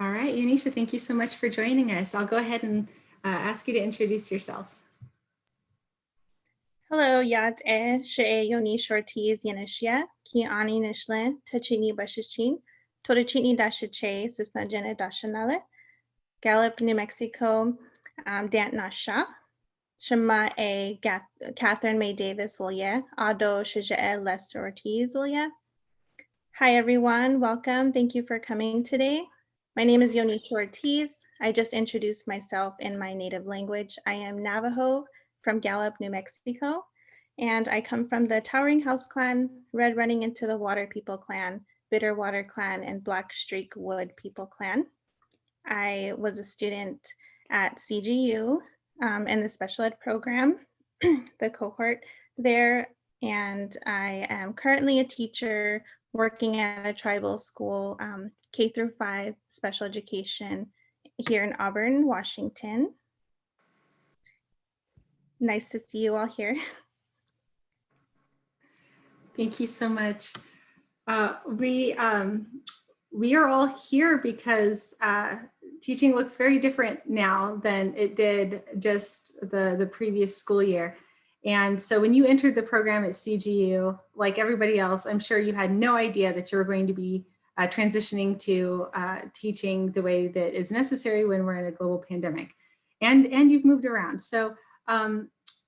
All right, Yoenesha, thank you so much for joining us. I'll go ahead and ask you to introduce yourself. Hello, yat she Yoenesha Ortiz Yoenesha, ki ani nishle, tachini bashichin, torachini dashache, sisna jene dashanale, Gallup, New Mexico, Dant Nasha, Shema Catherine May Davis Wilye, Ado Shajae Lester Ortiz Wilye. Hi, everyone. Welcome. Thank you for coming today. My name is Yoenesha Ortiz. I just introduced myself in my native language. I am Navajo from Gallup, New Mexico, and I come from the Towering House Clan, Red Running into the Water People Clan, Bitter Water Clan, and Black Streak Wood People Clan. I was a student at CGU in the special ed program, the cohort there, and I am currently a teacher working at a tribal school, K through 5 special education here in Auburn, Washington. Nice to see you all here. Thank you so much. We are all here because teaching looks very different now than it did just the previous school year. And so when you entered the program at CGU, like everybody else, I'm sure you had no idea that you were going to be transitioning to teaching the way that is necessary when we're in a global pandemic. And you've moved around. So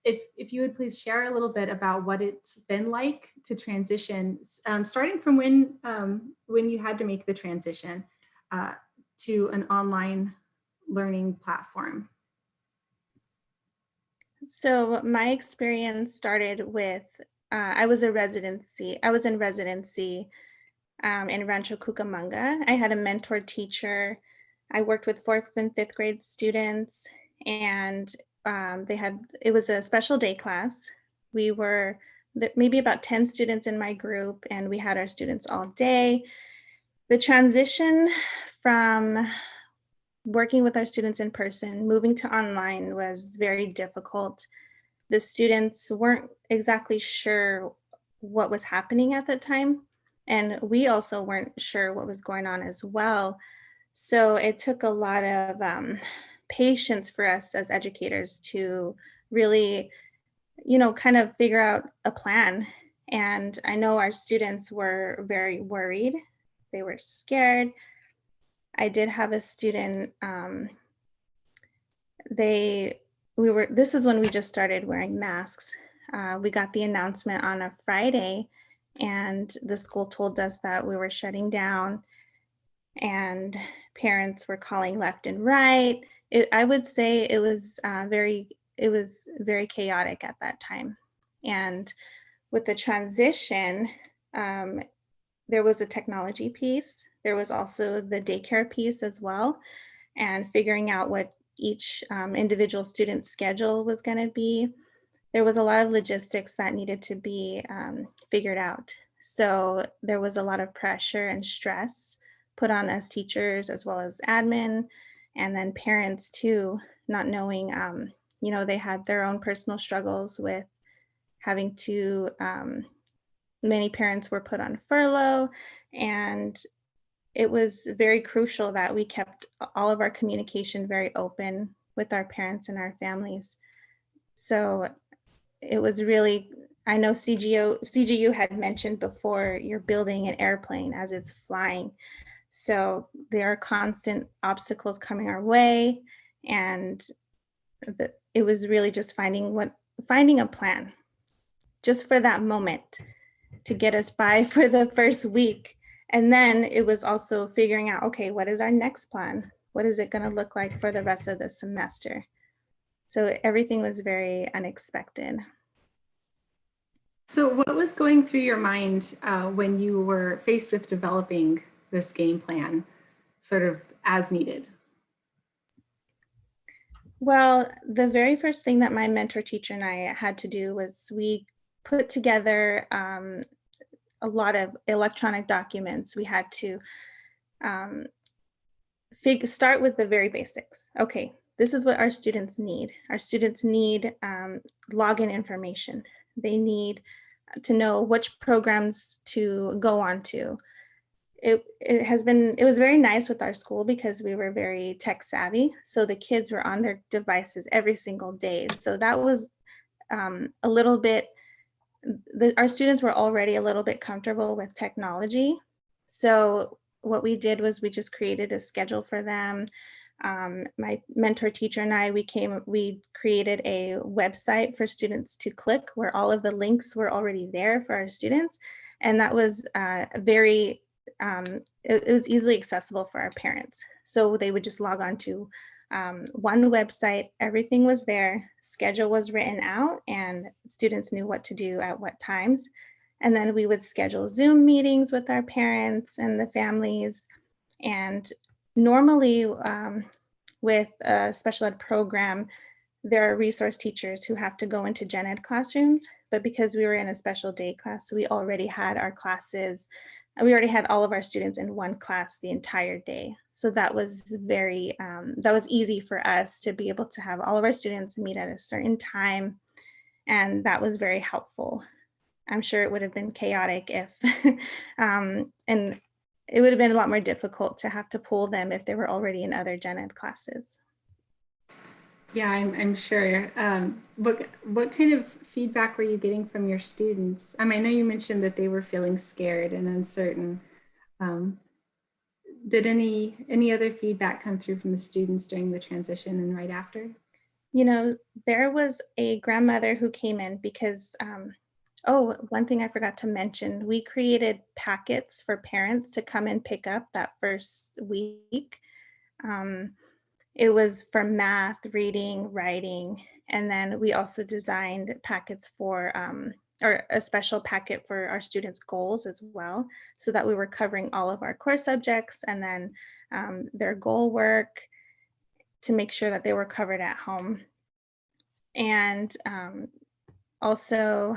if you would please share a little bit about what it's been like to transition, starting from when you had to make the transition to an online learning platform. So my experience started with, I was in residency in Rancho Cucamonga. I had a mentor teacher. I worked with 4th and 5th grade students, and it was a special day class. We were maybe about 10 students in my group, and we had our students all day. The transition from working with our students in person, moving to online was very difficult. The students weren't exactly sure what was happening at that time, and we also weren't sure what was going on as well. So it took a lot of patience for us as educators to really, kind of figure out a plan. And I know our students were very worried. They were scared. I did have a student, this is when we just started wearing masks. We got the announcement on a Friday, and the school told us that we were shutting down, and parents were calling left and right. I would say it was very chaotic at that time. And with the transition, there was a technology piece. There was also the daycare piece as well, and figuring out what each individual student's schedule was going to be. There was a lot of logistics that needed to be figured out. So there was a lot of pressure and stress put on us teachers as well as admin, and then parents too, not knowing, they had their own personal struggles with having to, many parents were put on furlough, and it was very crucial that we kept all of our communication very open with our parents and our families. So it was really, I know CGU had mentioned before, you're building an airplane as it's flying. So there are constant obstacles coming our way. And it was really just finding a plan just for that moment to get us by for the first week. And then it was also figuring out, okay, what is our next plan? What is it going to look like for the rest of the semester? So everything was very unexpected. So what was going through your mind when you were faced with developing this game plan, sort of as needed? Well, the very first thing that my mentor teacher and I had to do was we put together a lot of electronic documents. We had to start with the very basics. Okay, this is what our students need. Our students need login information. They need to know which programs to go on to. it was very nice with our school because we were very tech savvy. So the kids were on their devices every single day. So that was a little bit, our students were already a little bit comfortable with technology. So what we did was we just created a schedule for them. My mentor teacher and I, we created a website for students to click where all of the links were already there for our students. And that was it was easily accessible for our parents. So they would just log on to one website, everything was there, schedule was written out, and students knew what to do at what times. And then we would schedule Zoom meetings with our parents and the families. And normally, with a special ed program, there are resource teachers who have to go into gen ed classrooms, but because we were in a special day class, we already had our classes, we already had all of our students in one class the entire day. So that was that was easy for us to be able to have all of our students meet at a certain time. And that was very helpful. I'm sure it would have been chaotic if, and it would have been a lot more difficult to have to pull them if they were already in other gen ed classes. Yeah, I'm sure. What kind of feedback were you getting from your students? I know you mentioned that they were feeling scared and uncertain. Um, did any other feedback come through from the students during the transition and right after? You know, there was a grandmother who came in because, oh, one thing I forgot to mention, we created packets for parents to come and pick up that first week. Um, it was for math, reading, writing, and then we also designed packets for, or a special packet for our students' goals as well, so that we were covering all of our core subjects and then their goal work to make sure that they were covered at home. And also,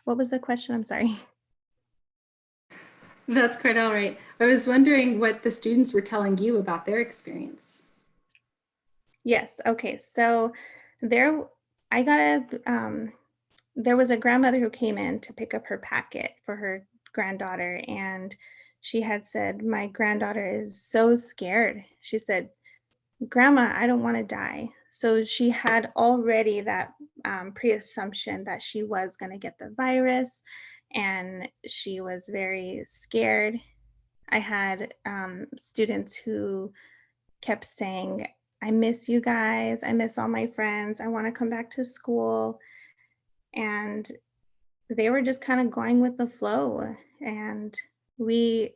what was the question? I'm sorry. That's quite all right. I was wondering what the students were telling you about their experience. Yes. Okay. So there, I got there was a grandmother who came in to pick up her packet for her granddaughter, and she had said, "My granddaughter is so scared." She said, "Grandma, I don't want to die." So she had already that pre-assumption that she was going to get the virus, and she was very scared. I had students who kept saying, "I miss you guys. I miss all my friends. I want to come back to school." And they were just kind of going with the flow. And we,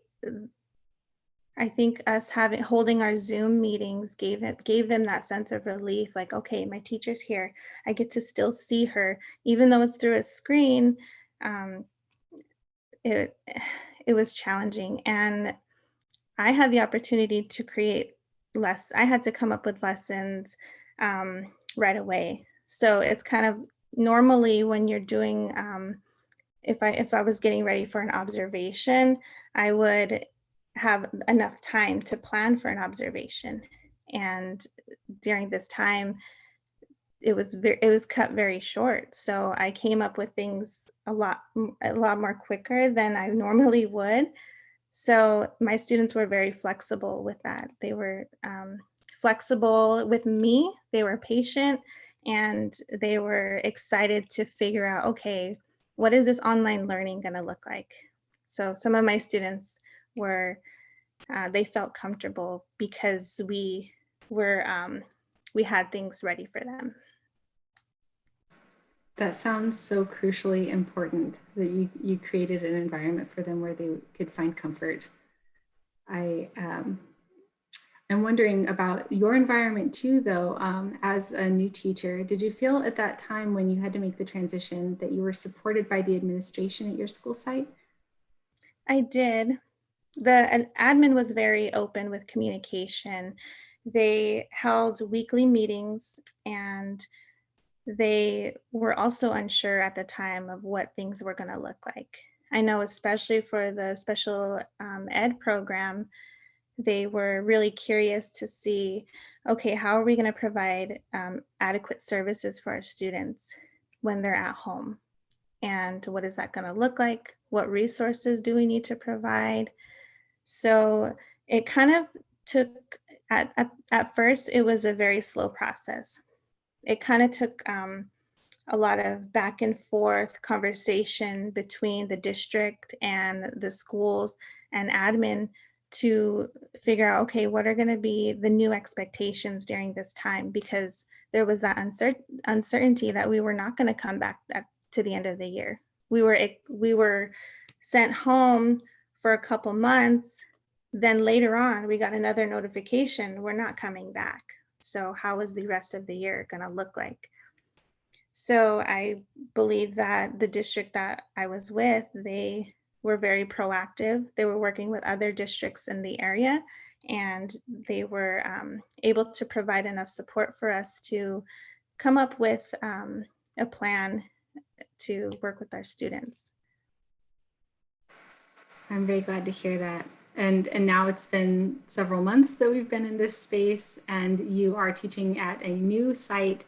I think us holding our Zoom meetings gave them that sense of relief, like, okay, my teacher's here. I get to still see her, even though it's through a screen. Um, it it was challenging, and I had the opportunity to create I had to come up with lessons right away. So it's kind of normally when you're doing if I was getting ready for an observation, I would have enough time to plan for an observation. And during this time, it was cut very short. So I came up with things a lot more quicker than I normally would. So my students were very flexible with that. They were flexible with me. They were patient, and they were excited to figure out, okay, what is this online learning going to look like? So some of my students were, they felt comfortable because were, we had things ready for them. That sounds so crucially important that you created an environment for them where they could find comfort. I I'm wondering about your environment too, though. As a new teacher, did you feel at that time when you had to make the transition that you were supported by the administration at your school site? I did. The admin was very open with communication. They held weekly meetings, and they were also unsure at the time of what things were going to look like. I know, especially for the special ed program, they were really curious to see, okay, how are we going to provide adequate services for our students when they're at home? And what is that going to look like? What resources do we need to provide? So it kind of took, at first, it was a very slow process. It kind of took a lot of back and forth conversation between the district and the schools and admin to figure out, okay, what are going to be the new expectations during this time? Because there was that uncertainty that we were not going to come back to the end of the year. We were sent home for a couple months. Then later on, we got another notification, we're not coming back. So how is the rest of the year going to look like? So I believe that the district that I was with, they were very proactive. They were working with other districts in the area, and they were able to provide enough support for us to come up with a plan to work with our students. I'm very glad to hear that. And now it's been several months that we've been in this space, and you are teaching at a new site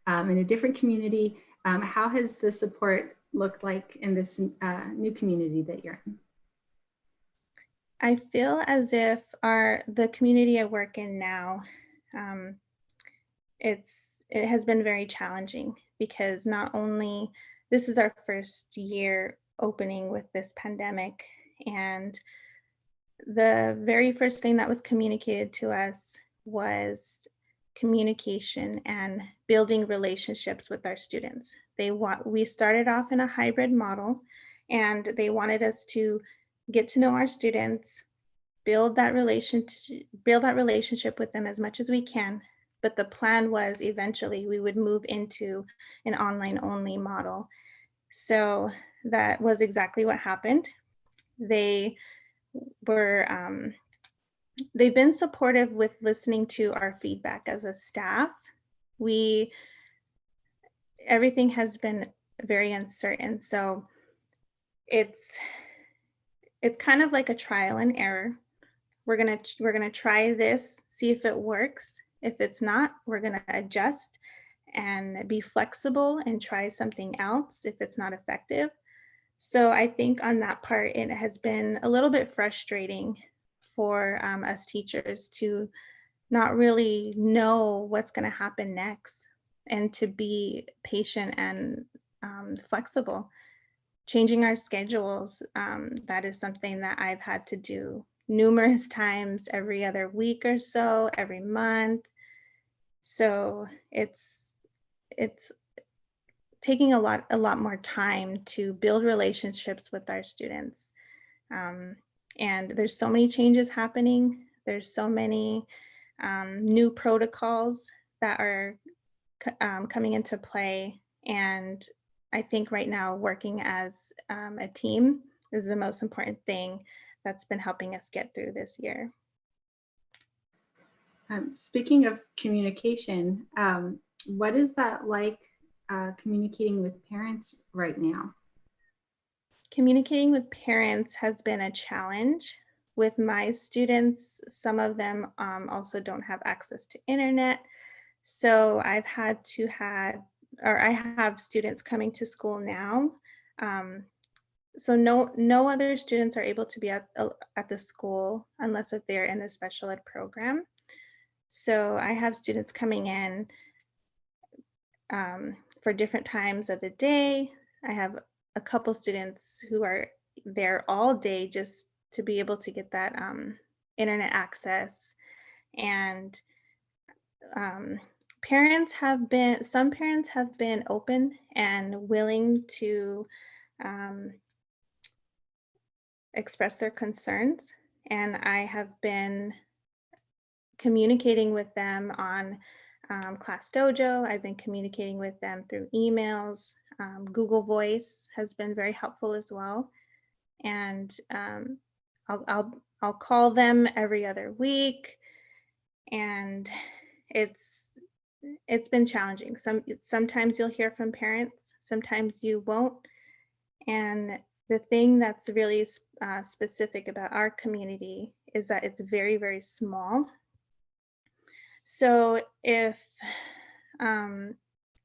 in a different community. How has the support looked like in this new community that you're in? I feel as if the community I work in now, um, it has been very challenging because not only this is our first year opening with this pandemic, and the very first thing that was communicated to us was communication and building relationships with our students. We started off in a hybrid model, and they wanted us to get to know our students, build that relationship with them as much as we can. But the plan was eventually we would move into an online only model. So that was exactly what happened. They were they've been supportive with listening to our feedback as a staff. We Everything has been very uncertain, so it's kind of like a trial and error. We're gonna try this, see if it works. If it's not, we're gonna adjust and be flexible and try something else if it's not effective. So I think on that part, it has been a little bit frustrating for us teachers to not really know what's going to happen next, and to be patient and flexible. Changing our schedules, that is something that I've had to do numerous times, every other week or so, every month. So it's taking a lot more time to build relationships with our students. Um, and there's so many changes happening. There's so many new protocols that are coming into play. And I think right now, working as a team is the most important thing that's been helping us get through this year. Speaking of communication, what is that like communicating with parents right now? Communicating with parents has been a challenge. With my students, some of them also don't have access to internet. So I have students coming to school now. Um, so no other students are able to be at the school unless if they're in the special ed program. So I have students coming in for different times of the day. I have a couple students who are there all day just to be able to get that internet access. And um, some parents have been open and willing to um, express their concerns. And I have been communicating with them on Class Dojo. I've been communicating with them through emails. Google Voice has been very helpful as well. And I'll call them every other week, and it's been challenging. Sometimes you'll hear from parents, sometimes you won't. And the thing that's really specific about our community is that it's very, very small. So if um,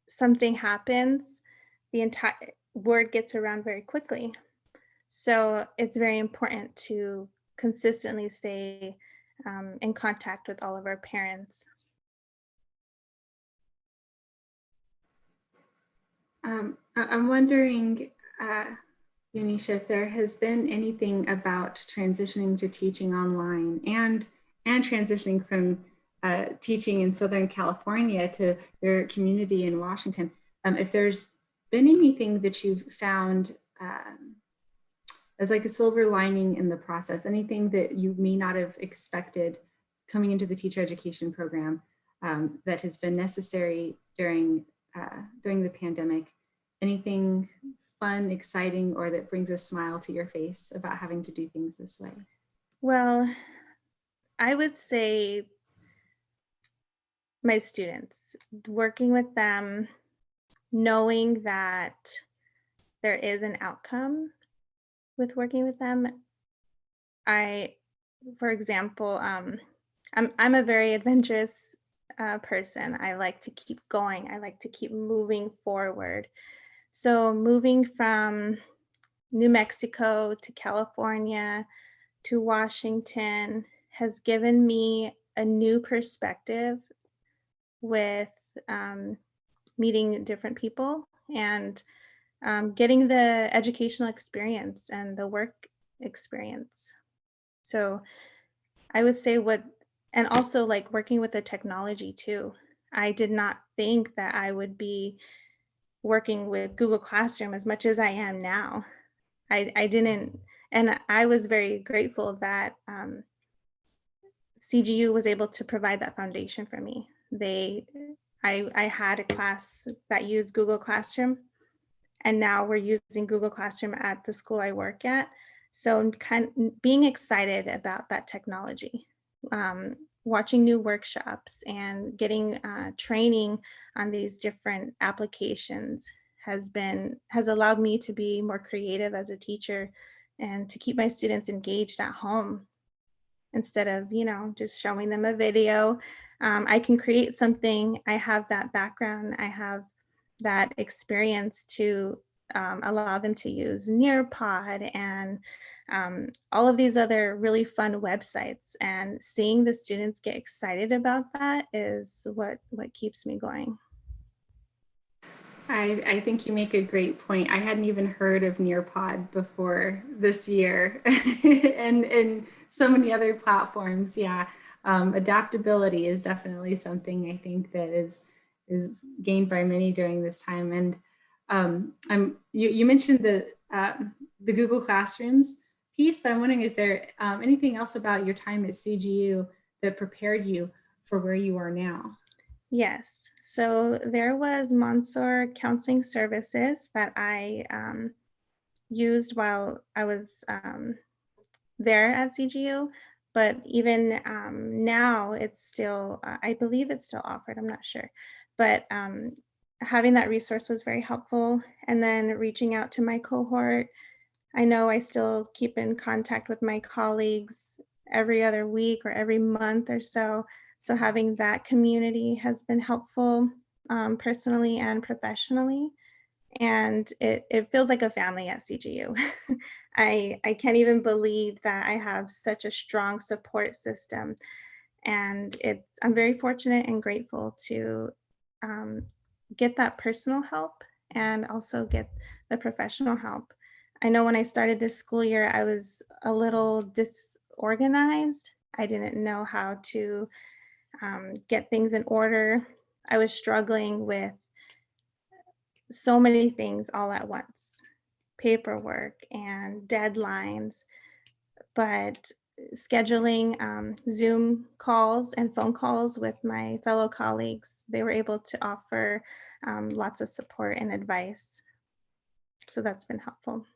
something happens, the entire word gets around very quickly. So it's very important to consistently stay in contact with all of our parents. I'm wondering, Yoenesha, if there has been anything about transitioning to teaching online and transitioning from teaching in Southern California to your community in Washington, if there's been anything that you've found as like a silver lining in the process, anything that you may not have expected coming into the teacher education program that has been necessary during the pandemic, anything fun, exciting, or that brings a smile to your face about having to do things this way? Well, I would say my students, working with them, knowing that there is an outcome with working with them. For example, I'm a very adventurous person. I like to keep going. I like to keep moving forward. So moving from New Mexico to California to Washington has given me a new perspective with um, meeting different people and getting the educational experience and the work experience. So I would say and also like working with the technology too. I did not think that I would be working with Google Classroom as much as I am now. I didn't, and I was very grateful that CGU was able to provide that foundation for me. I had a class that used Google Classroom, and now we're using Google Classroom at the school I work at. So I'm being excited about that technology, watching new workshops and getting training on these different applications has allowed me to be more creative as a teacher and to keep my students engaged at home instead of, just showing them a video. I can create something. I have that background. I have that experience to allow them to use Nearpod and all of these other really fun websites. And seeing the students get excited about that is what keeps me going. I think you make a great point. I hadn't even heard of Nearpod before this year, and so many other platforms. Yeah, adaptability is definitely something I think that is gained by many during this time. And you mentioned the Google Classrooms piece, but I'm wondering, is there anything else about your time at CGU that prepared you for where you are now? Yes. So there was Monsoor Counseling Services that I used while I was there at CGU. But even now, it's still, I believe it's still offered. I'm not sure. But having that resource was very helpful. And then reaching out to my cohort. I know I still keep in contact with my colleagues every other week or every month or so. So having that community has been helpful personally and professionally. And it feels like a family at CGU. I can't even believe that I have such a strong support system. And I'm very fortunate and grateful to um, get that personal help and also get the professional help. I know when I started this school year, I was a little disorganized. I didn't know how to get things in order. I was struggling with so many things all at once, paperwork and deadlines, but scheduling Zoom calls and phone calls with my fellow colleagues, they were able to offer lots of support and advice. So that's been helpful.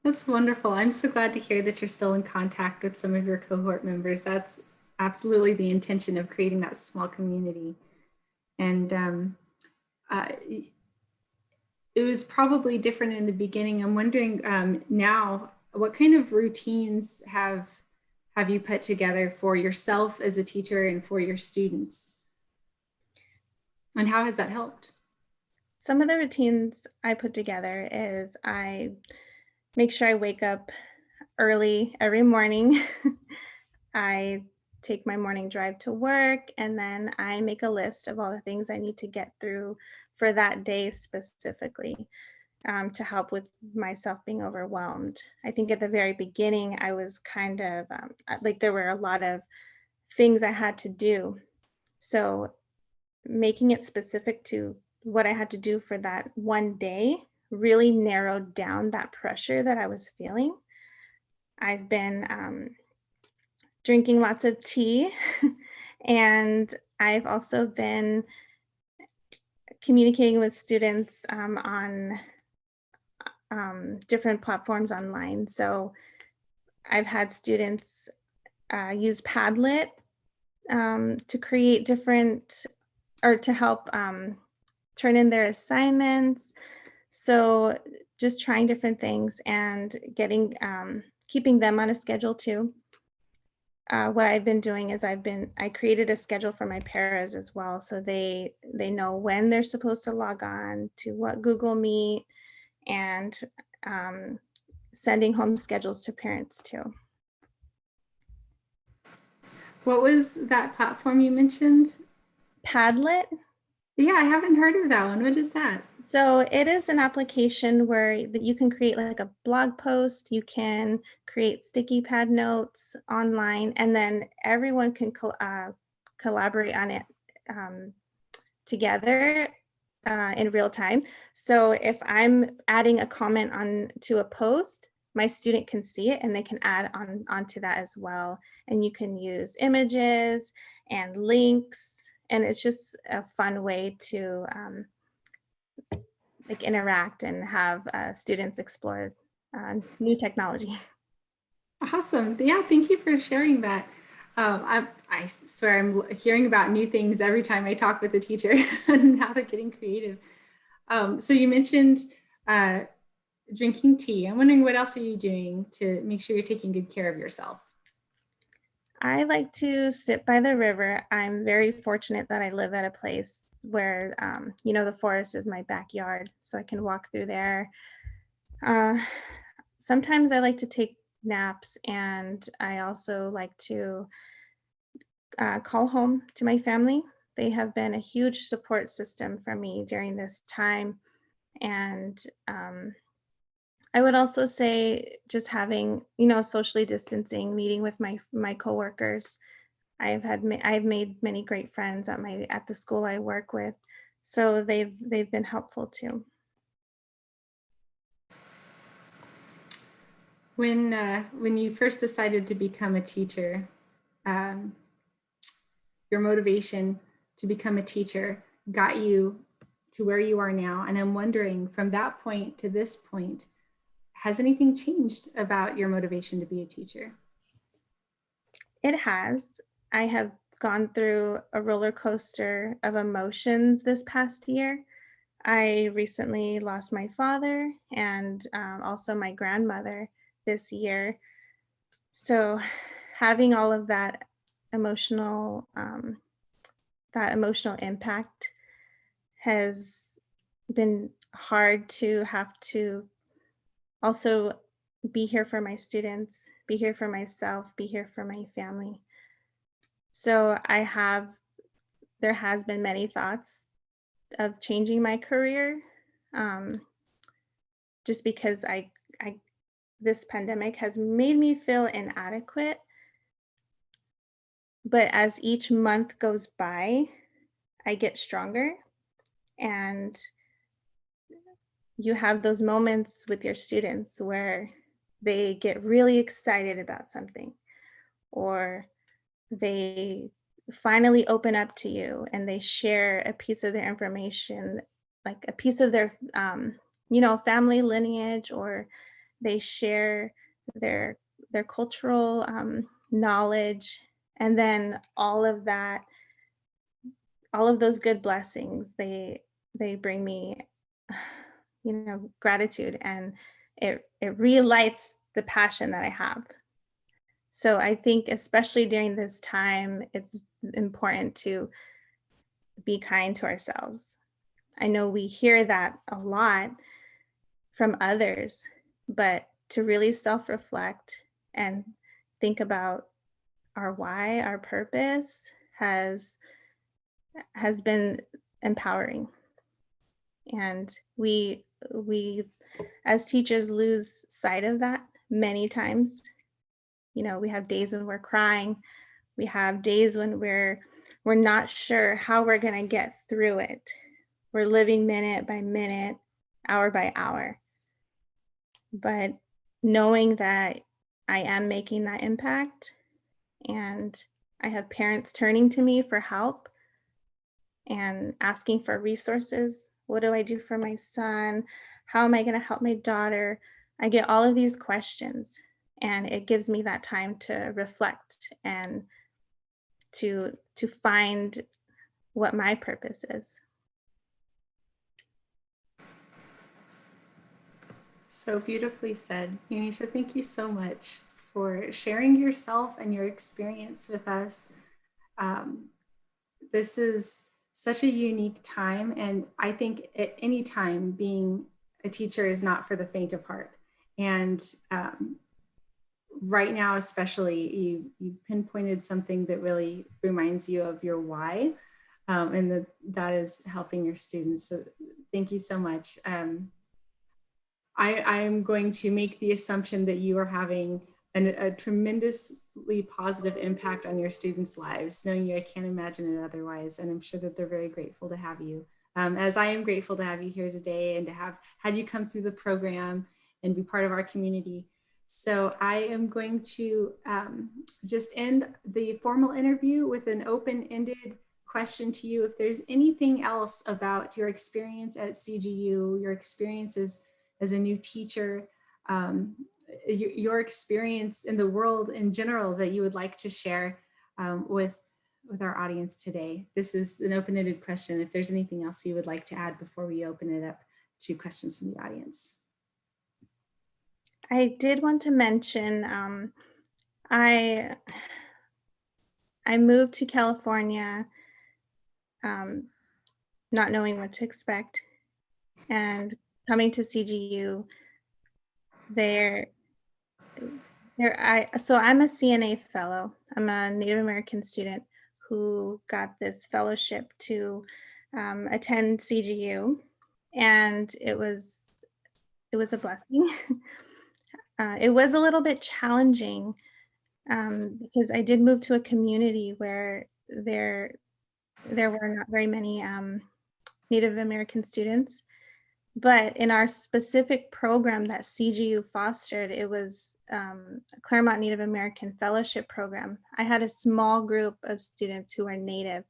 That's wonderful. I'm so glad to hear that you're still in contact with some of your cohort members. That's absolutely the intention of creating that small community. And it was probably different in the beginning. I'm wondering now, what kind of routines have you put together for yourself as a teacher and for your students? And how has that helped? Some of the routines I put together is I make sure I wake up early every morning. I take my morning drive to work, and then I make a list of all the things I need to get through for that day specifically, to help with myself being overwhelmed. I think at the very beginning, I was kind of like there were a lot of things I had to do. So making it specific to what I had to do for that one day really narrowed down that pressure that I was feeling. I've been drinking lots of tea, and I've also been communicating with students on different platforms online. So I've had students use Padlet to create different or to help turn in their assignments. So just trying different things and getting keeping them on a schedule too. What I've been doing is I created a schedule for my paras as well, so they know when they're supposed to log on to what Google Meet, and um, sending home schedules to parents too. What was that platform you mentioned? Padlet. Yeah, I haven't heard of that one. What is that? So it is an application where that you can create like a blog post, you can create sticky pad notes online, and then everyone can collaborate on it um, together in real time. So if I'm adding a comment on to a post, my student can see it and they can add on onto that as well. And you can use images and links, and it's just a fun way to like interact and have students explore new technology. Awesome. Yeah, thank you for sharing that. I swear I'm hearing about new things every time I talk with a teacher and how they're getting creative. So you mentioned uh, drinking tea. I'm wondering what else are you doing to make sure you're taking good care of yourself? I like to sit by the river. I'm very fortunate that I live at a place where, the forest is my backyard, so I can walk through there. Uh, Sometimes I like to take naps, and I also like to call home to my family. They have been a huge support system for me during this time. And I would also say just having, socially distancing, meeting with my coworkers. I've made many great friends at the school I work with, so they've been helpful too. When you first decided to become a teacher, um, your motivation to become a teacher got you to where you are now. And I'm wondering, from that point to this point, has anything changed about your motivation to be a teacher? It has. I have gone through a roller coaster of emotions this past year. I recently lost my father and also my grandmother this year. So having all of emotional that emotional impact has been hard to have to also be here for my students, be here for myself, be here for my family. So there has been many thoughts of changing my career, um, just because I this pandemic has made me feel inadequate. But as each month goes by, I get stronger, and you have those moments with your students where they get really excited about something, or they finally open up to you and they share a piece of their information, like a piece of their family lineage, or they share their cultural knowledge, and then all of those good blessings, they bring me gratitude, and it relights the passion that I have. So I think especially during this time, it's important to be kind to ourselves. I know we hear that a lot from others, but to really self-reflect and think about our why, our purpose has been empowering. And we as teachers lose sight of that many times. You know, we have days when we're crying, we have days when we're not sure how we're going to get through it. We're living minute by minute, hour by hour. But knowing that I am making that impact, and I have parents turning to me for help and asking for resources. What do I do for my son? How am I going to help my daughter? I get all of these questions, and it gives me that time to reflect and to find what my purpose is. So beautifully said. Yoenesha, thank you so much for sharing yourself and your experience with us. Um, this is such a unique time, and I think at any time being a teacher is not for the faint of heart. And right now, especially, you pinpointed something that really reminds you of your why, and that is helping your students. So thank you so much. I'm going to make the assumption that you are having a tremendously positive impact on your students' lives. Knowing you, I can't imagine it otherwise. And I'm sure that they're very grateful to have you. As I am grateful to have you here today and to have had you come through the program and be part of our community. So I am going to just end the formal interview with an open-ended question to you. If there's anything else about your experience at CGU, your experiences as a new teacher, your experience in the world in general that you would like to share with our audience today. This is an open-ended question. If there's anything else you would like to add before we open it up to questions from the audience. I did want to mention I moved to California not knowing what to expect, and coming to CGU there so I'm a CNA fellow. I'm a Native American student who got this fellowship to attend CGU, and it was a blessing. It was a little bit challenging because I did move to a community where there were not very many Native American students. But in our specific program that CGU fostered, it was a Claremont Native American Fellowship Program. I had a small group of students who are Native.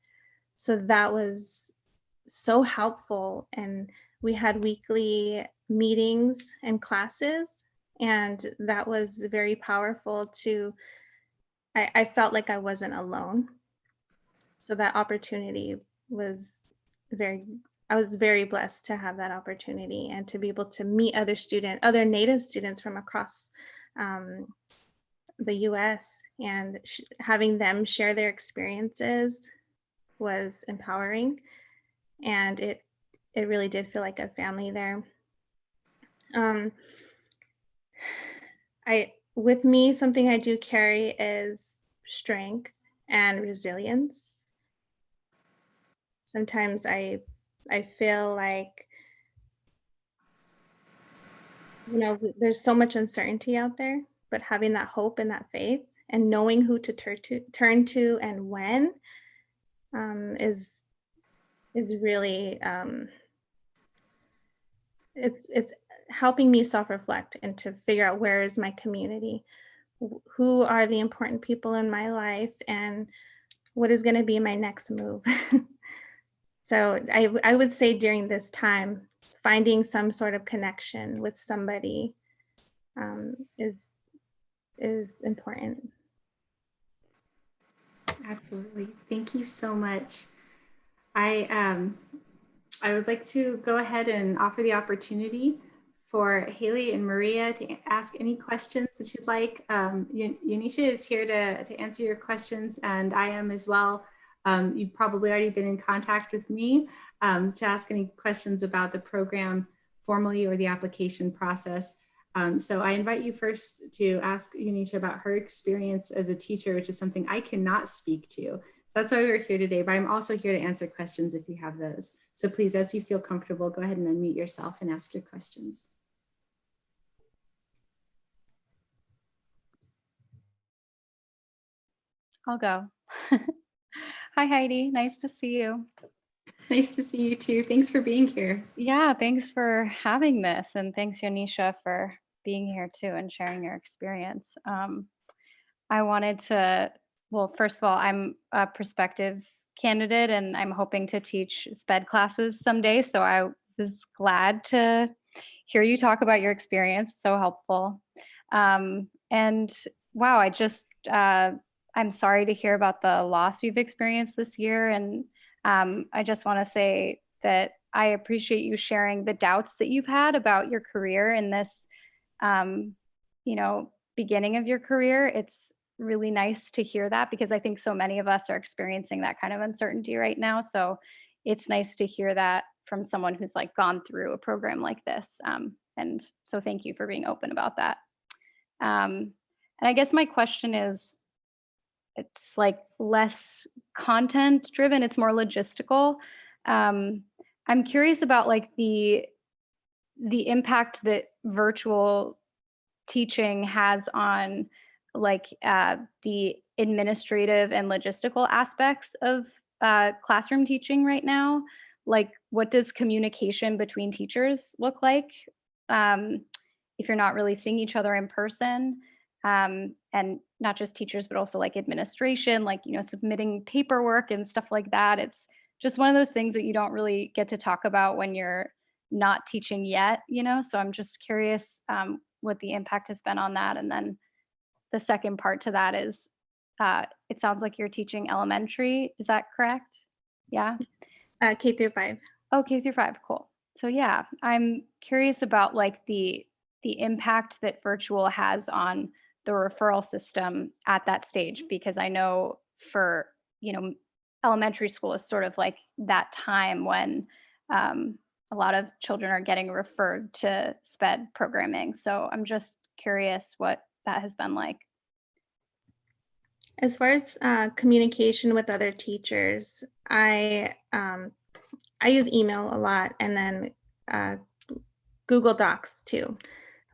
So that was so helpful. And we had weekly meetings and classes. And that was very powerful I felt like I wasn't alone. So that opportunity was very I was very blessed to have that opportunity and to be able to meet other Native students from across the US, and having them share their experiences was empowering, and it really did feel like a family there. Um, with me, something I do carry is strength and resilience. Sometimes I feel like, there's so much uncertainty out there, but having that hope and that faith and knowing who to turn to and when is really it's helping me self-reflect and to figure out where is my community, who are the important people in my life, and what is going to be my next move. So I would say during this time, finding some sort of connection with somebody is important. Absolutely. Thank you so much. I would like to go ahead and offer the opportunity for Haley and Maria to ask any questions that you'd like. Yoenesha is here to answer your questions, and I am as well. You've probably already been in contact with me to ask any questions about the program formally or the application process. So I invite you first to ask Yoenesha about her experience as a teacher, which is something I cannot speak to. So that's why we're here today, but I'm also here to answer questions if you have those. So please, as you feel comfortable, go ahead and unmute yourself and ask your questions. I'll go. Hi, Heidi. Nice to see you. Nice to see you too. Thanks for being here. Yeah, thanks for having this. And thanks, Yoenesha, for being here too and sharing your experience. I wanted to, well, first of all, I'm a prospective candidate and I'm hoping to teach SPED classes someday. So I was glad to hear you talk about your experience. So helpful. And wow, I'm sorry to hear about the loss you've experienced this year. And I just want to say that I appreciate you sharing the doubts that you've had about your career in this, um, beginning of your career. It's really nice to hear that because I think so many of us are experiencing that kind of uncertainty right now. So it's nice to hear that from someone who's like gone through a program like this. And so thank you for being open about that. And I guess my question is, it's like less content driven, it's more logistical. Um, I'm curious about like the impact that virtual teaching has on like the administrative and logistical aspects of classroom teaching right now. Like, what does communication between teachers look like um, if you're not really seeing each other in person? And not just teachers, but also like administration, like, submitting paperwork and stuff like that. It's just one of those things that you don't really get to talk about when you're not teaching yet. So I'm just curious what the impact has been on that. And then the second part to that is it sounds like you're teaching elementary. Is that correct? Yeah. K through 5. Oh, K through 5. Cool. So yeah, I'm curious about like the impact that virtual has on the referral system at that stage, because I know for, elementary school is sort of like that time when a lot of children are getting referred to SPED programming. So I'm just curious what that has been like. As far as communication with other teachers, I use email a lot, and then Google Docs too.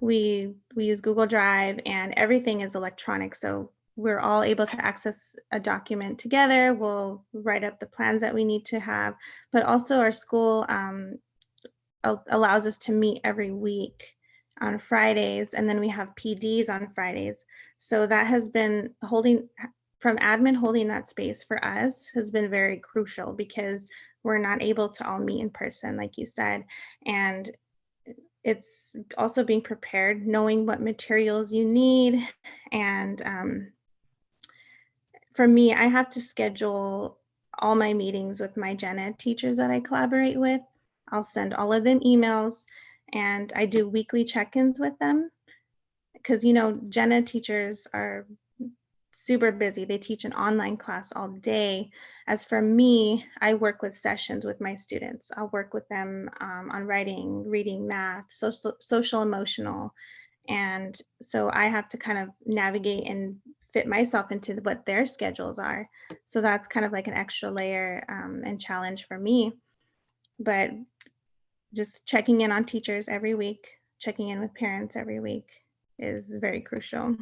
We use Google Drive, and everything is electronic. So we're all able to access a document together. We'll write up the plans that we need to have, but also our school allows us to meet every week on Fridays, and then we have PDs on Fridays. So that has been from admin holding that space for us has been very crucial because we're not able to all meet in person, like you said. And it's also being prepared, knowing what materials you need. And for me, I have to schedule all my meetings with my gen ed teachers that I collaborate with. I'll send all of them emails, and I do weekly check-ins with them because, gen ed teachers are super busy. They teach an online class all day. As for me, I work with sessions with my students. I'll work with them on writing, reading, math, social, emotional. And so I have to kind of navigate and fit myself into what their schedules are. So that's kind of like an extra layer and challenge for me. But just checking in on teachers every week, checking in with parents every week is very crucial.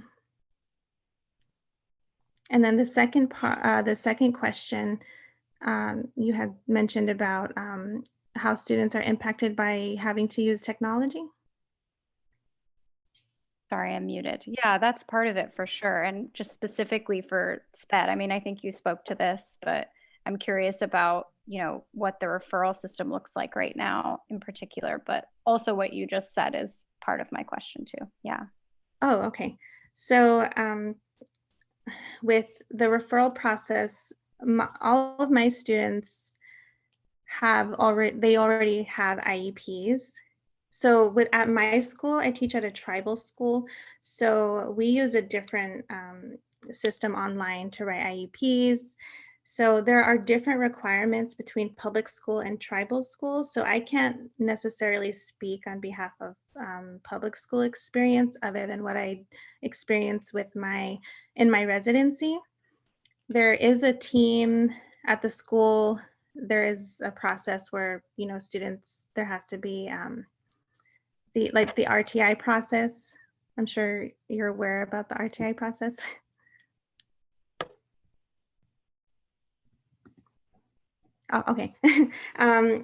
And then the second part, the second question you had mentioned about how students are impacted by having to use technology. Sorry, I'm muted. Yeah, that's part of it for sure. And just specifically for SPED, I mean, I think you spoke to this, but I'm curious about, what the referral system looks like right now in particular, but also what you just said is part of my question too. Yeah. Oh, okay. So with the referral process, all of my students already have IEPs. So at my school, I teach at a tribal school. So we use a different system online to write IEPs. So there are different requirements between public school and tribal school. So I can't necessarily speak on behalf of public school experience other than what I experienced with in my residency. There is a team at the school. There is a process where, students, there has to be the RTI process. I'm sure you're aware about the RTI process. Oh, okay.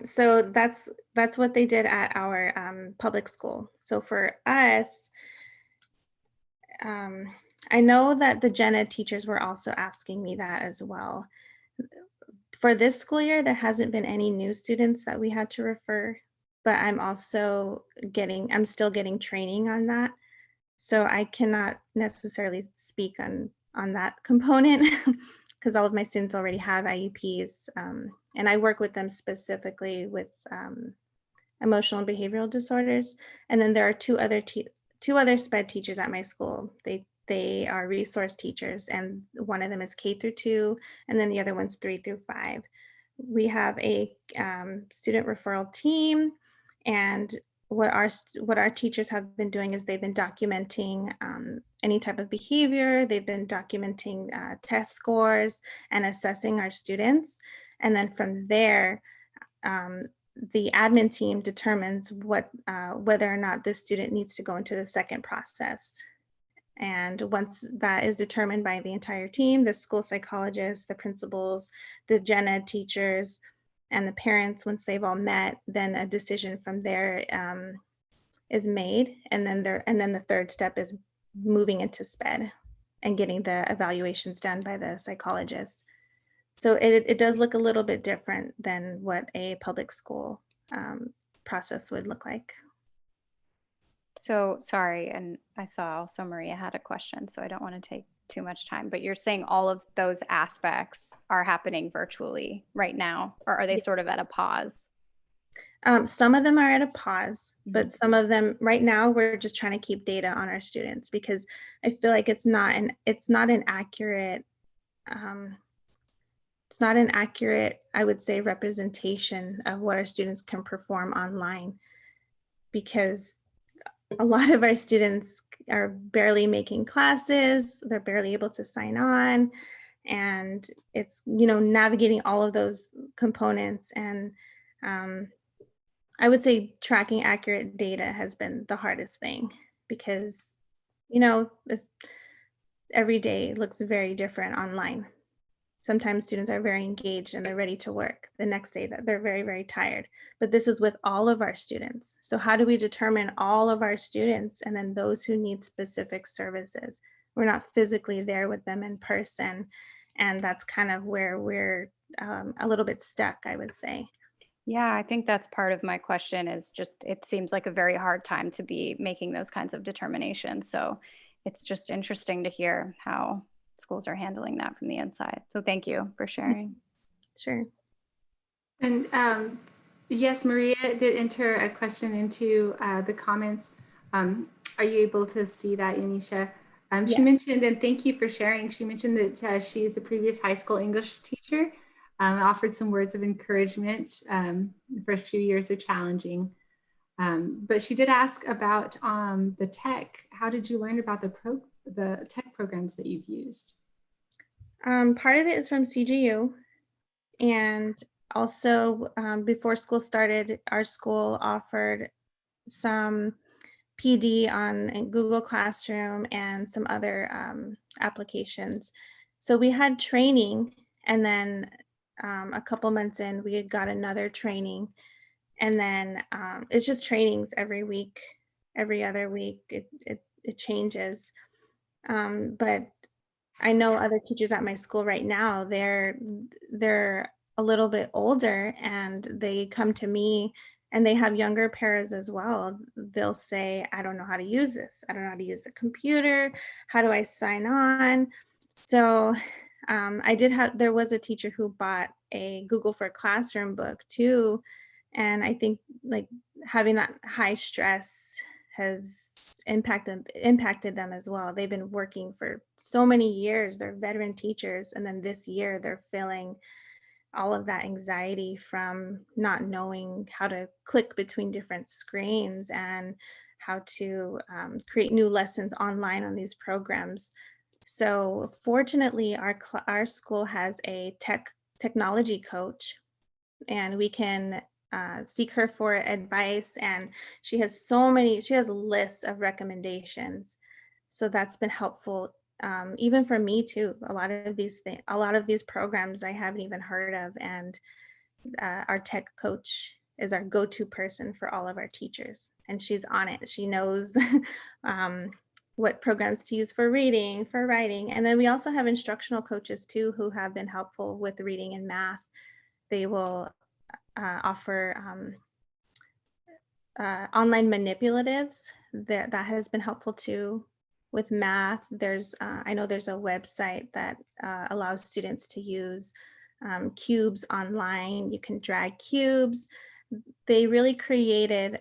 So that's what they did at our public school. So for us, I know that the gen ed teachers were also asking me that as well. For this school year, there hasn't been any new students that we had to refer, but I'm still getting training on that. So I cannot necessarily speak on that component because all of my students already have IEPs, and I work with them specifically with emotional and behavioral disorders. And then there are two other SPED teachers at my school. They are resource teachers, and one of them is K-2, and then the other one's 3-5. We have a student referral team, and what our teachers have been doing is they've been documenting any type of behavior. They've been documenting test scores and assessing our students. And then from there, the admin team determines whether or not this student needs to go into the second process. And once that is determined by the entire team, the school psychologists, the principals, the gen ed teachers, and the parents, once they've all met, then a decision from there is made. And then the third step is moving into SPED and getting the evaluations done by the psychologists. So it does look a little bit different than what a public school process would look like. So sorry, and I saw also Maria had a question, so I don't want to take too much time, but you're saying all of those aspects are happening virtually right now, or are they sort of at a pause? Some of them are at a pause, but some of them right now we're just trying to keep data on our students because I feel like it's not an accurate I would say representation of what our students can perform online, because a lot of our students are barely making classes, they're barely able to sign on, and it's navigating all of those components. And I would say tracking accurate data has been the hardest thing because every day looks very different online. Sometimes students are very engaged and they're ready to work. The next day that they're very, very tired. But this is with all of our students. So how do we determine all of our students and then those who need specific services? We're not physically there with them in person. And that's kind of where we're a little bit stuck, I would say. Yeah, I think that's part of my question is just it seems like a very hard time to be making those kinds of determinations. So it's just interesting to hear how schools are handling that from the inside. So thank you for sharing. Sure. And yes, Maria did enter a question into the comments. Are you able to see that, Yoenesha? She Yeah. mentioned, and thank you for sharing, she mentioned that she's a previous high school English teacher, offered some words of encouragement. The first few years are challenging. But she did ask about the tech. How did you learn about the tech programs that you've used? Part of it is from CGU, and also before school started, our school offered some PD on Google Classroom and some other applications. So we had training, and then a couple months in, we got another training, and then it's just trainings every week, every other week. It changes, but I know other teachers at my school right now, they're a little bit older and they come to me and they have younger pairs as well. They'll say, I don't know how to use this. I don't know how to use the computer. How do I sign on? So there was a teacher who bought a Google for Classroom book too. And I think like having that high stress has impacted them as well. They've been working for so many years. They're veteran teachers, and then this year they're feeling all of that anxiety from not knowing how to click between different screens and how to create new lessons online on these programs. So fortunately, our school has a technology coach, and we can seek her for advice. And she has lists of recommendations. So that's been helpful, even for me too. A lot of these programs I haven't even heard of, and our tech coach is our go-to person for all of our teachers, and she's on it. She knows what programs to use for reading, for writing. And then we also have instructional coaches too, who have been helpful with reading and math. They will offer online manipulatives that has been helpful too. With math, I know there's a website that allows students to use cubes online. You can drag cubes. They really created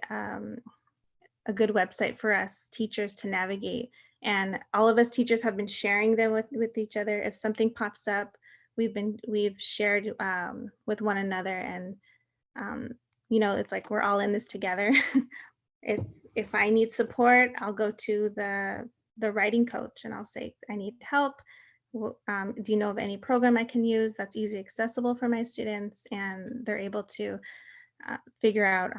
a good website for us teachers to navigate. And all of us teachers have been sharing them with each other. If something pops up, we've shared with one another. And it's like we're all in this together. If I need support, I'll go to the writing coach and I'll say, I need help. Do you know of any program I can use that's easy accessible for my students? And they're able to figure out,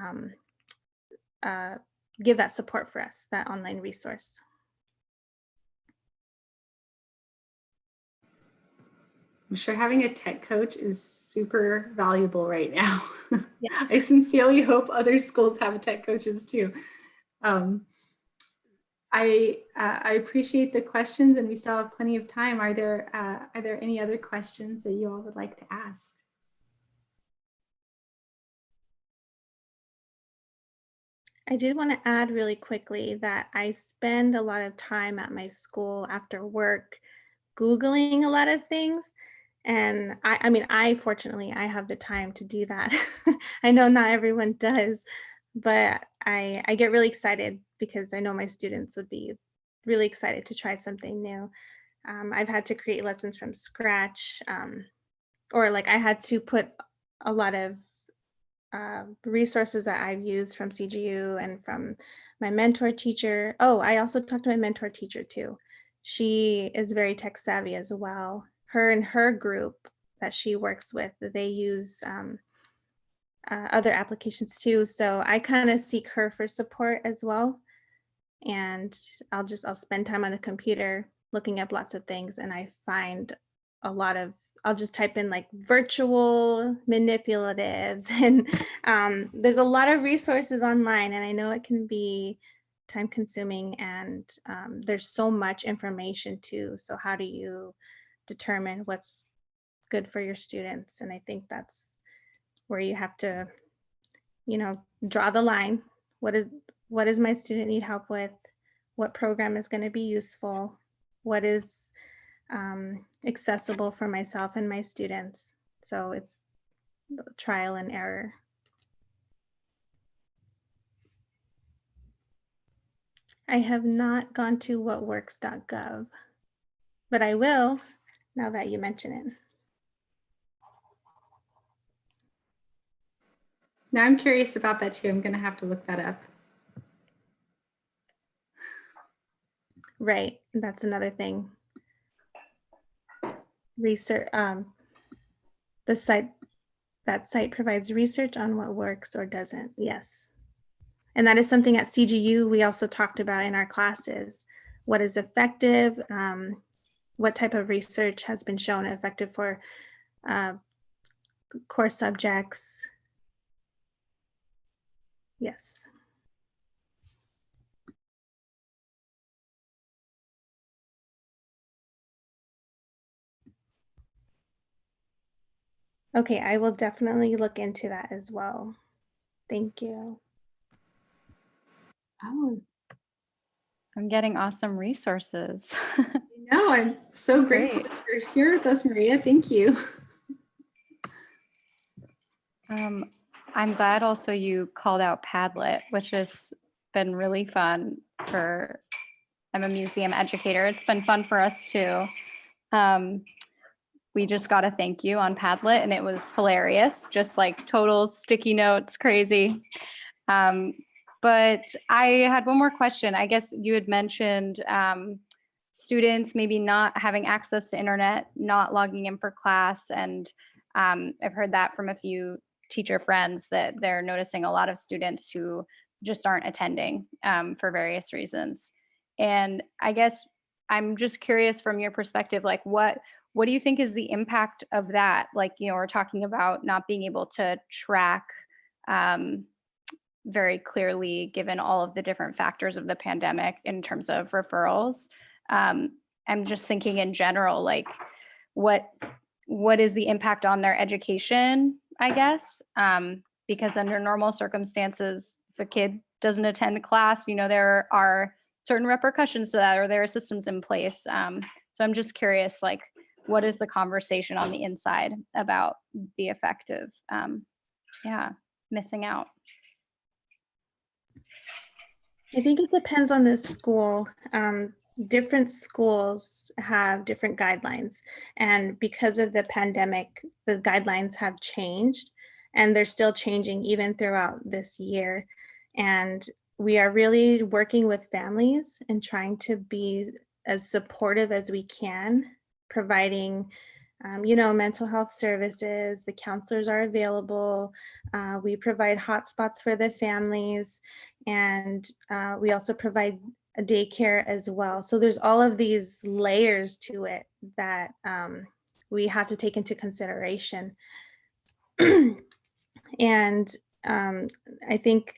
give that support for us, that online resource. I'm sure having a tech coach is super valuable right now. Yes. I sincerely hope other schools have tech coaches too. I appreciate the questions, and we still have plenty of time. Are there any other questions that you all would like to ask? I did want to add really quickly that I spend a lot of time at my school after work Googling a lot of things. And I fortunately, I have the time to do that. I know not everyone does, but I get really excited because I know my students would be really excited to try something new. I've had to create lessons from scratch, or like I had to put a lot of resources that I've used from CGU and from my mentor teacher. Oh, I also talked to my mentor teacher too. She is very tech savvy as well. Her and her group that she works with, they use other applications too. So I kind of seek her for support as well. And I'll spend time on the computer looking up lots of things, and I find I'll just type in like virtual manipulatives, and there's a lot of resources online, and I know it can be time consuming, and there's so much information too. So how do you determine what's good for your students? And I think that's where you have to, draw the line. What does my student need help with? What program is going to be useful? What is accessible for myself and my students? So it's trial and error. I have not gone to whatworks.gov, but I will now that you mention it. Now I'm curious about that too. I'm going to have to look that up. Right, that's another thing. Research, that site provides research on what works or doesn't. Yes. And that is something at CGU we also talked about in our classes. What is effective? What type of research has been shown effective for core subjects? Yes. Okay, I will definitely look into that as well. Thank you. Oh, I'm getting awesome resources. no, I'm so That's grateful great. that you're here with us, Maria. Thank you. I'm glad also you called out Padlet, which is been really fun for, I'm a museum educator. It's been fun for us too. We just got a thank you on Padlet and it was hilarious, just like total sticky notes, crazy. But I had one more question. I guess you had mentioned students maybe not having access to internet, not logging in for class. And I've heard that from a few teacher friends that they're noticing a lot of students who just aren't attending for various reasons. And I guess I'm just curious from your perspective, like what do you think is the impact of that? Like, we're talking about not being able to track very clearly, given all of the different factors of the pandemic in terms of referrals. I'm just thinking in general, like what is the impact on their education, I guess? Because under normal circumstances, if a kid doesn't attend class, there are certain repercussions to that, or there are systems in place. So I'm just curious, like, what is the conversation on the inside about the effect of, missing out? I think it depends on the school. Different schools have different guidelines, and because of the pandemic, the guidelines have changed, and they're still changing even throughout this year. And we are really working with families and trying to be as supportive as we can, providing mental health services. The counselors are available. We provide hotspots for the families, and we also provide a daycare as well. So there's all of these layers to it that we have to take into consideration. And I think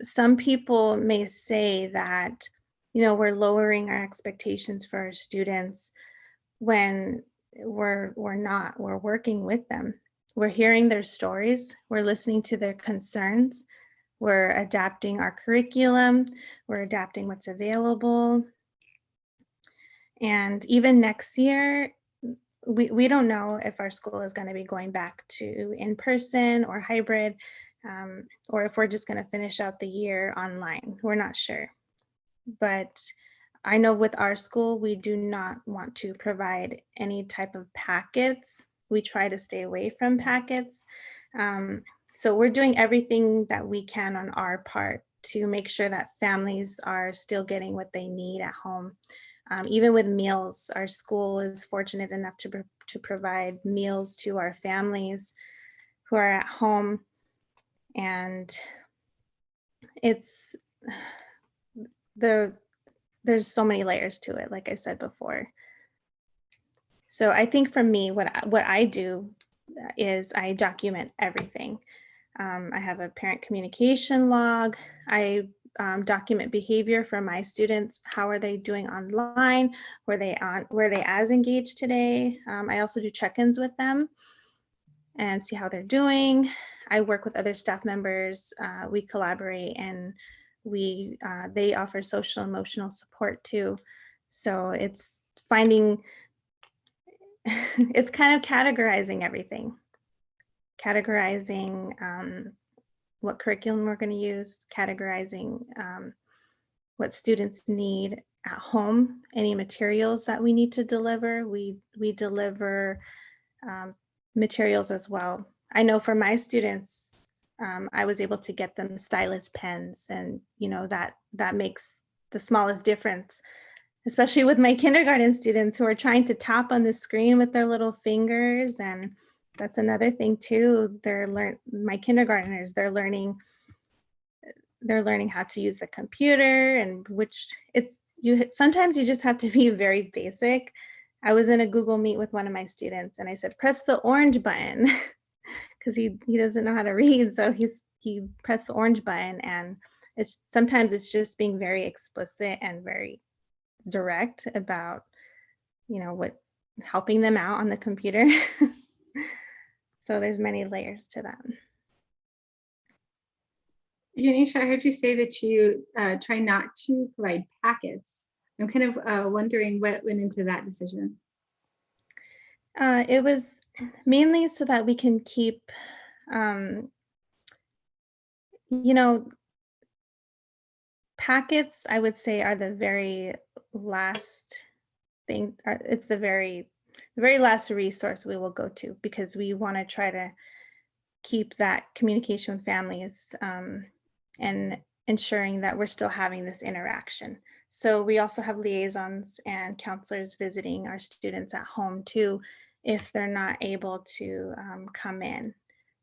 some people may say that, we're lowering our expectations for our students when we're not. We're working with them. We're hearing their stories. We're listening to their concerns. We're adapting our curriculum. We're adapting what's available. And even next year, we don't know if our school is going to be going back to in-person or hybrid, or if we're just going to finish out the year online. We're not sure. But I know with our school, we do not want to provide any type of packets. We try to stay away from packets. So we're doing everything that we can on our part to make sure that families are still getting what they need at home. Even with meals, our school is fortunate enough to provide meals to our families who are at home. And there's so many layers to it, like I said before. So I think for me, what I do is I document everything. I have a parent communication log. I document behavior for my students. How are they doing online? Were they as engaged today? I also do check-ins with them and see how they're doing. I work with other staff members. We collaborate, and they offer social emotional support too. So it's it's kind of categorizing everything, categorizing what curriculum we're going to use, categorizing what students need at home, any materials that we need to deliver. We deliver materials as well. I know for my students, I was able to get them stylus pens, and that makes the smallest difference, especially with my kindergarten students who are trying to tap on the screen with their little fingers. And that's another thing too. My kindergartners, they're learning how to use the computer, and sometimes you just have to be very basic. I was in a Google Meet with one of my students, and I said, press the orange button, because he doesn't know how to read. So he pressed the orange button, and sometimes it's just being very explicit and very direct about, what helping them out on the computer. So there's many layers to that. Yoenesha, I heard you say that you try not to provide packets. I'm kind of wondering what went into that decision. It was mainly so that we can keep, packets, I would say, are the very last thing. It's the very last resource we will go to, because we want to try to keep that communication with families, and ensuring that we're still having this interaction. So we also have liaisons and counselors visiting our students at home too, if they're not able to come in.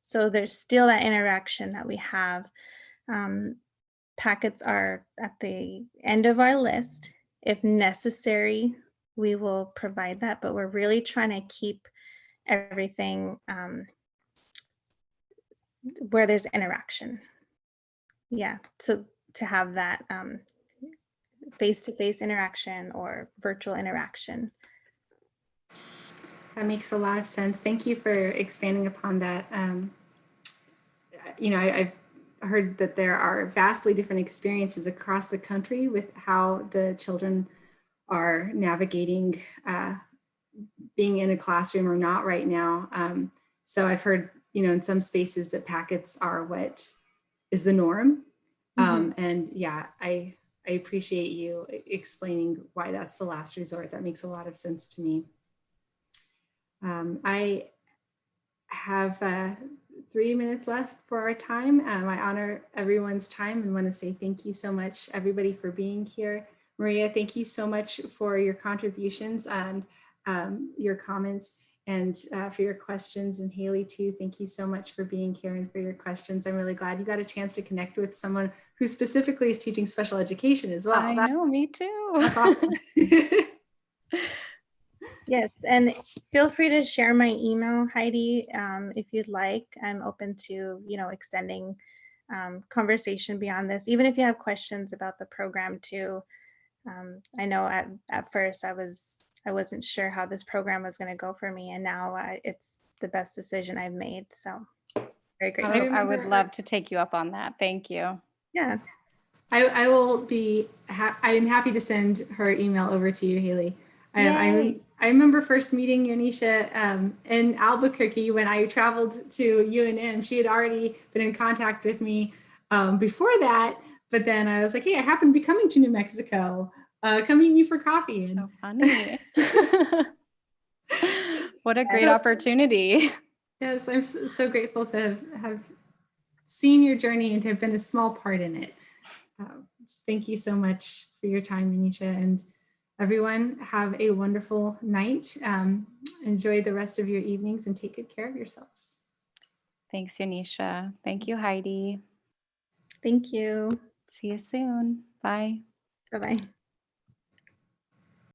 So there's still that interaction that we have. Um, Packets are at the end of our list. If necessary, we will provide that, but we're really trying to keep everything where there's interaction. Yeah, so to have that face-to-face interaction or virtual interaction. That makes a lot of sense. Thank you for expanding upon that. I've heard that there are vastly different experiences across the country with how the children are navigating being in a classroom or not right now. So I've heard, in some spaces that packets are what is the norm. And yeah, I appreciate you explaining why that's the last resort. That makes a lot of sense to me. I have 3 minutes left for our time. I honor everyone's time and want to say thank you so much, everybody, for being here. Maria, thank you so much for your contributions and your comments, and for your questions. And Haley too, thank you so much for being here and for your questions. I'm really glad you got a chance to connect with someone who specifically is teaching special education as well. I know, me too. That's awesome. Yes, and feel free to share my email, Heidi, if you'd like. I'm open to, extending conversation beyond this, even if you have questions about the program too. I know at first I wasn't sure how this program was going to go for me, and now it's the best decision I've made. So very grateful. I would love to take you up on that. Thank you. Yeah. I will be, I am happy to send her email over to you, Haley. I remember first meeting Yoenesha in Albuquerque when I traveled to UNM. She had already been in contact with me before that, but then I was like, hey, I happen to be coming to New Mexico. Come meet me for coffee. So funny. What a great opportunity. Yes, I'm so grateful to have seen your journey and to have been a small part in it. Thank you so much for your time, Yoenesha, and everyone have a wonderful night. Enjoy the rest of your evenings and take good care of yourselves. Thanks, Yoenesha. Thank you, Heidi. Thank you. See you soon. Bye. Bye-bye.